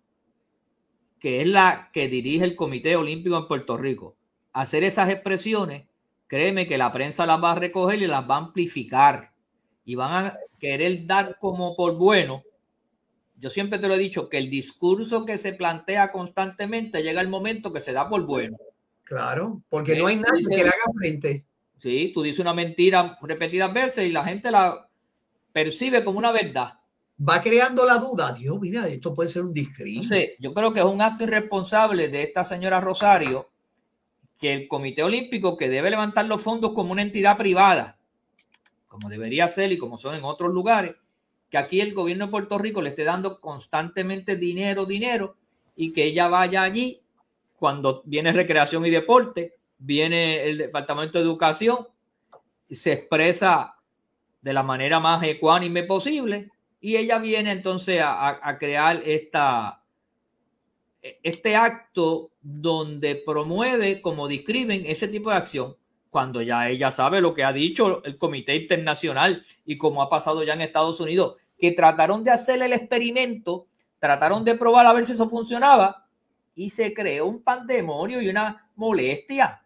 que es la que dirige el Comité Olímpico en Puerto Rico, hacer esas expresiones, créeme que la prensa las va a recoger y las va a amplificar y van a querer dar como por bueno. Yo siempre te lo he dicho, que el discurso que se plantea constantemente llega el momento que se da por bueno. Claro, porque no hay nadie que le haga frente. Sí, tú dices una mentira repetidas veces y la gente la percibe como una verdad. Va creando la duda. Dios, mira, esto puede ser un discrimen. Entonces, yo creo que es un acto irresponsable de esta señora Rosario, que el Comité Olímpico, que debe levantar los fondos como una entidad privada, como debería ser y como son en otros lugares, que aquí el gobierno de Puerto Rico le esté dando constantemente dinero, y que ella vaya allí cuando viene recreación y deporte, viene el Departamento de Educación, y se expresa de la manera más ecuánime posible, y ella viene entonces a crear este acto donde promueve como discrimen ese tipo de acción, cuando ya ella sabe lo que ha dicho el Comité Internacional y como ha pasado ya en Estados Unidos, que trataron de hacer el experimento, trataron de probar a ver si eso funcionaba y se creó un pandemonio y una molestia.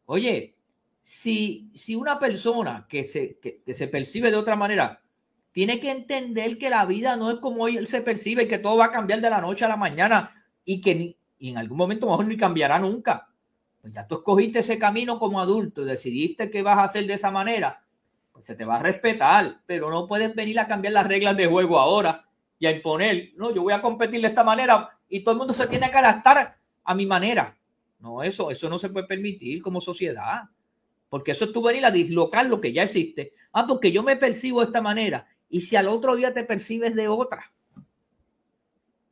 Oye, si una persona que se percibe de otra manera tiene que entender que la vida no es como él se percibe y que todo va a cambiar de la noche a la mañana y que en algún momento mejor ni cambiará nunca. Pues ya tú escogiste ese camino como adulto y decidiste que vas a hacer de esa manera, pues se te va a respetar, pero no puedes venir a cambiar las reglas de juego ahora y a imponer, no, yo voy a competir de esta manera y todo el mundo se tiene que adaptar a mi manera. No, eso no se puede permitir como sociedad, porque eso es tú venir a dislocar lo que ya existe. Porque yo me percibo de esta manera y si al otro día te percibes de otra.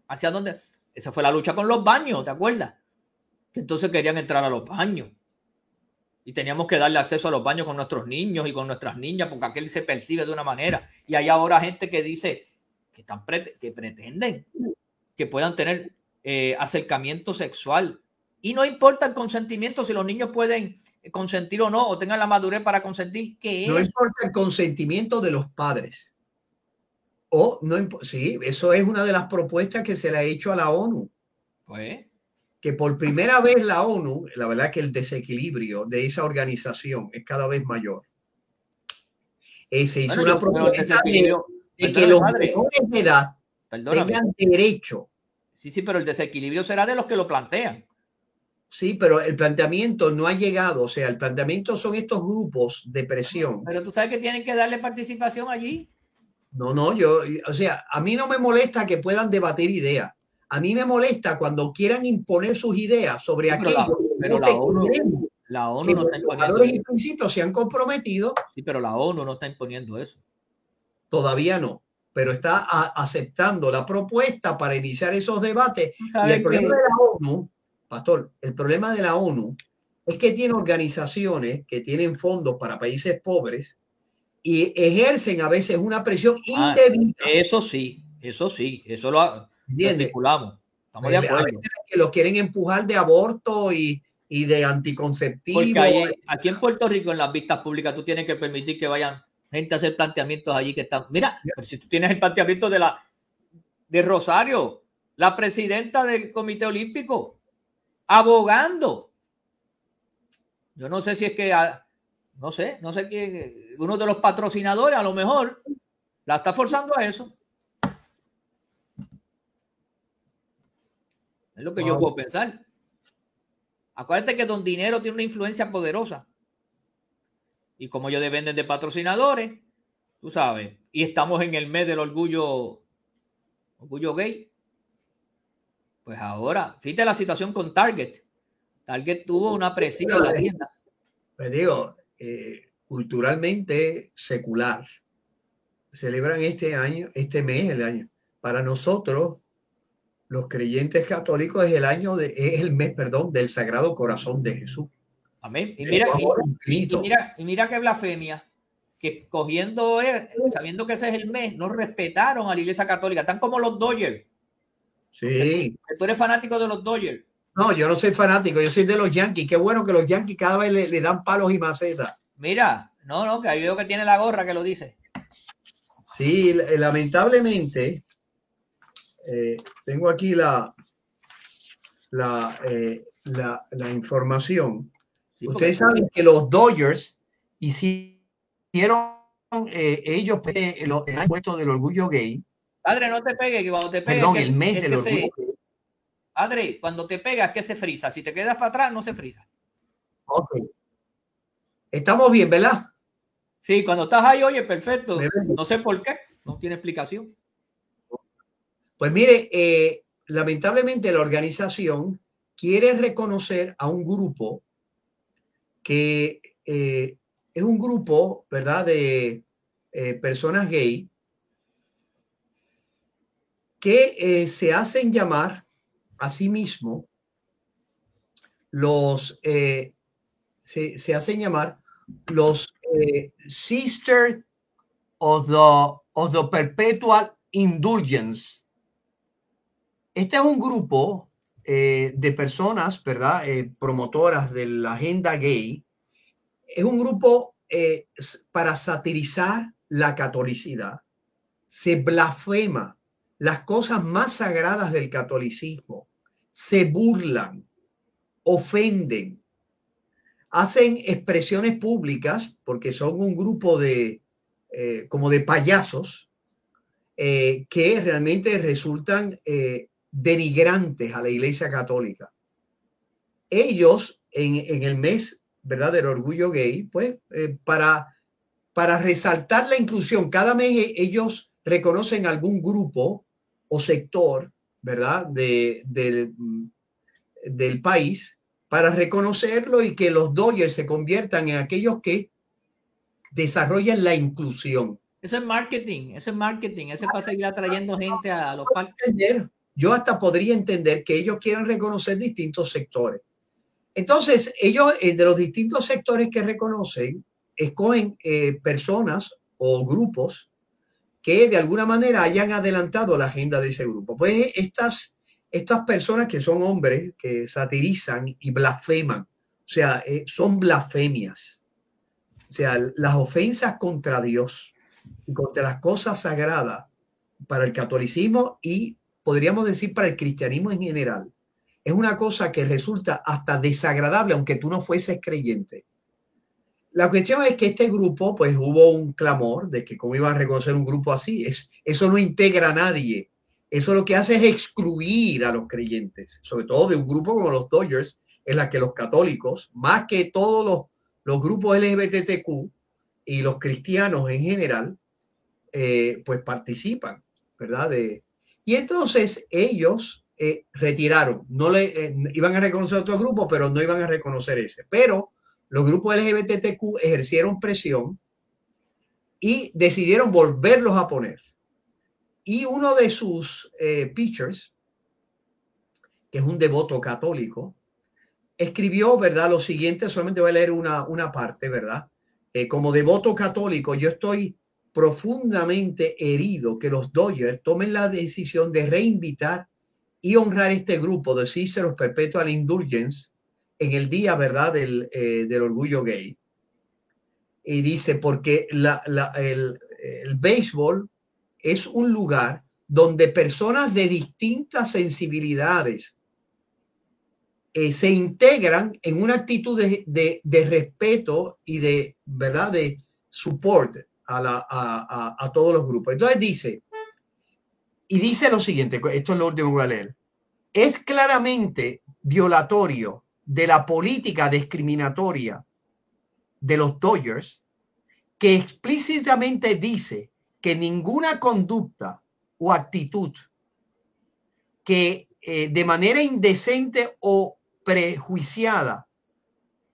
¿Hacia dónde? Esa fue la lucha con los baños, ¿te acuerdas? Que entonces querían entrar a los baños y teníamos que darle acceso a los baños con nuestros niños y con nuestras niñas porque aquel se percibe de una manera y hay ahora gente que dice que pretenden que puedan tener acercamiento sexual y no importa el consentimiento si los niños pueden consentir o no o tengan la madurez para consentir. No importa el consentimiento de los padres. Sí, eso es una de las propuestas que se le ha hecho a la ONU. Pues que por primera vez la ONU, la verdad que el desequilibrio de esa organización es cada vez mayor. Se hizo una propuesta de que los menores de edad tengan derecho. Sí, pero el desequilibrio será de los que lo plantean. Sí, pero el planteamiento no ha llegado. O sea, el planteamiento son estos grupos de presión. Pero tú sabes que tienen que darle participación allí. No, o sea, a mí no me molesta que puedan debatir ideas. A mí me molesta cuando quieran imponer sus ideas sobre Sí, aquello que no te creemos, la ONU que no está nuestros imponiendo valores y eso. principios se han comprometido. Sí, pero la ONU no está imponiendo eso. Todavía no, pero está aceptando la propuesta para iniciar esos debates. Y el ¿Sabes problema qué? de la ONU, Pastor, el problema de la ONU es que tiene organizaciones que tienen fondos para países pobres y ejercen a veces una presión indebida. Eso sí, eso lo ¿Entiendes? estipulamos. Estamos de A acuerdo. veces que los quieren empujar de aborto y de Porque anticonceptivo. aquí en Puerto Rico, en las vistas públicas, tú tienes que permitir que vayan gente a hacer planteamientos allí que están. Mira, pero si tú tienes el planteamiento de Rosario, la presidenta del Comité Olímpico, abogando. Yo no sé si es que, no sé quién, uno de los patrocinadores a lo mejor la está forzando a eso. Es lo que yo puedo pensar. Acuérdate que Don Dinero tiene una influencia poderosa. Y como ellos dependen de patrocinadores, tú sabes, y estamos en el mes del orgullo gay, pues ahora, fíjate la situación con Target. Target tuvo una presión en la tienda. Pues digo, culturalmente secular, celebran este año, este mes, el año. Para nosotros, los creyentes católicos, es el mes, perdón, del Sagrado Corazón de Jesús. Amén. Y mira qué blasfemia, que cogiendo, sabiendo que ese es el mes, no respetaron a la Iglesia Católica. Están como los Dodgers. Sí. Tú eres fanático de los Dodgers. No, yo no soy fanático, yo soy de los Yankees. Qué bueno que los Yankees cada vez le dan palos y macetas. Mira, no, que ahí veo que tiene la gorra que lo dice. Sí, lamentablemente, tengo aquí la información. Sí, ustedes saben que los Dodgers hicieron ellos el puesto del orgullo gay. Padre, no te pegues, que cuando te pegues. Perdón, el mes del orgullo gay. Adri, cuando te pegas, que se frisa. Si te quedas para atrás, no se frisa. Ok. Estamos bien, ¿verdad? Sí, cuando estás ahí, oye, perfecto. No sé por qué, no tiene explicación. Pues mire, lamentablemente la organización quiere reconocer a un grupo que es un grupo, ¿verdad?, de personas gay que se hacen llamar a sí mismos se hacen llamar los Sisters of the Perpetual Indulgence. Este es un grupo de personas, ¿verdad?, promotoras de la agenda gay. Es un grupo para satirizar la catolicidad. Se blasfema las cosas más sagradas del catolicismo. Se burlan, ofenden, hacen expresiones públicas porque son un grupo de como de payasos que realmente resultan denigrantes a la Iglesia Católica. Ellos en el mes, ¿verdad?, del orgullo gay, pues para resaltar la inclusión, cada mes ellos reconocen algún grupo o sector, ¿verdad?, del país, para reconocerlo y que los Dodgers se conviertan en aquellos que desarrollan la inclusión. Eso es marketing, eso es para seguir atrayendo gente a los parques. Yo hasta podría entender que ellos quieran reconocer distintos sectores. Entonces, ellos de los distintos sectores que reconocen, escogen personas o grupos que de alguna manera hayan adelantado la agenda de ese grupo. Pues estas personas que son hombres, que satirizan y blasfeman, o sea, son blasfemias. O sea, las ofensas contra Dios y contra las cosas sagradas para el catolicismo y podríamos decir para el cristianismo en general, es una cosa que resulta hasta desagradable aunque tú no fueses creyente. La cuestión es que este grupo, pues hubo un clamor de que cómo iba a reconocer un grupo así. Eso no integra a nadie. Eso lo que hace es excluir a los creyentes, sobre todo de un grupo como los Dodgers, en la que los católicos, más que todos los grupos LGBTQ y los cristianos en general, pues participan, ¿verdad? Y entonces ellos retiraron, no le iban a reconocer otro grupo, pero no iban a reconocer ese. Pero los grupos LGBTQ ejercieron presión y decidieron volverlos a poner. Y uno de sus pitchers, que es un devoto católico, escribió, ¿verdad? Lo siguiente, solamente voy a leer una parte, ¿verdad? Como devoto católico, yo estoy profundamente herido que los Dodgers tomen la decisión de reinvitar y honrar este grupo de Cíceros Perpetual Indulgence en el día, ¿verdad?, del orgullo gay. Y dice, porque el béisbol es un lugar donde personas de distintas sensibilidades se integran en una actitud de respeto y de, ¿verdad?, de support a todos los grupos. Entonces dice lo siguiente, esto es lo último que voy a leer. Es claramente violatorio de la política discriminatoria de los Dodgers, que explícitamente dice que ninguna conducta o actitud que de manera indecente o prejuiciada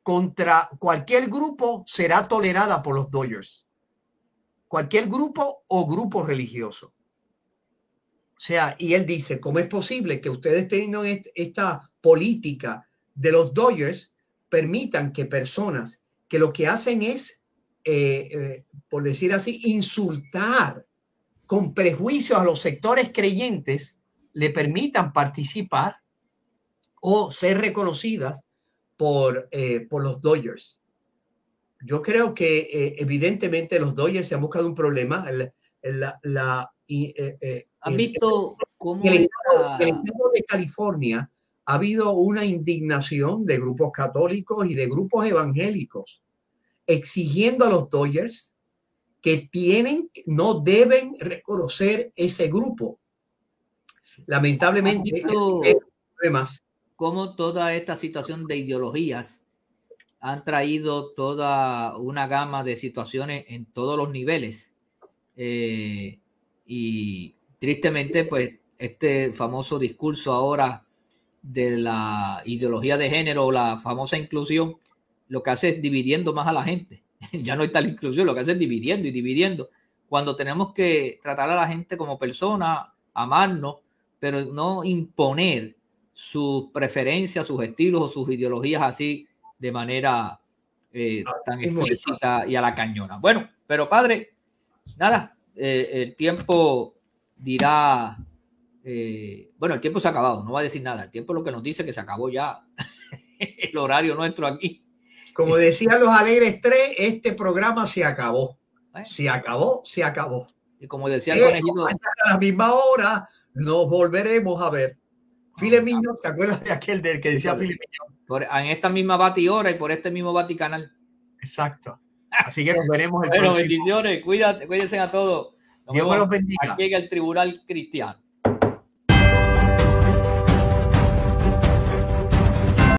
contra cualquier grupo será tolerada por los Dodgers. Cualquier grupo o grupo religioso. O sea, y él dice, ¿cómo es posible que ustedes teniendo esta política de los Dodgers permitan que personas que lo que hacen es, por decir así, insultar con prejuicios a los sectores creyentes, le permitan participar o ser reconocidas por los Dodgers? Yo creo que evidentemente los Dodgers se han buscado un problema. ¿Han visto cómo el estado de California ha habido una indignación de grupos católicos y de grupos evangélicos exigiendo a los Dodgers que no deben reconocer ese grupo? Lamentablemente, además, cómo toda esta situación de ideologías han traído toda una gama de situaciones en todos los niveles. Y tristemente, pues, este famoso discurso ahora de la ideología de género, la famosa inclusión, lo que hace es dividiendo más a la gente. Ya no está la inclusión, lo que hace es dividiendo y dividiendo. Cuando tenemos que tratar a la gente como persona, amarnos, pero no imponer sus preferencias, sus estilos o sus ideologías así de manera tan explícita y a la cañona. Bueno, pero padre, nada, el tiempo dirá, bueno, el tiempo se ha acabado, no va a decir nada, el tiempo es lo que nos dice que se acabó ya el horario nuestro aquí. Como decían los Alegres 3, este programa se acabó. Se acabó, se acabó. Y como decía el conejito, a la misma hora nos volveremos a ver. Filemiño, ¿te acuerdas de aquel del que decía Filemiño? En esta misma Batihora y por este mismo Vaticanal. Exacto. Así que nos veremos el próximo. Bendiciones, cuídense a todos. Dios me los bendiga. Aquí en el Tribunal Cristiano.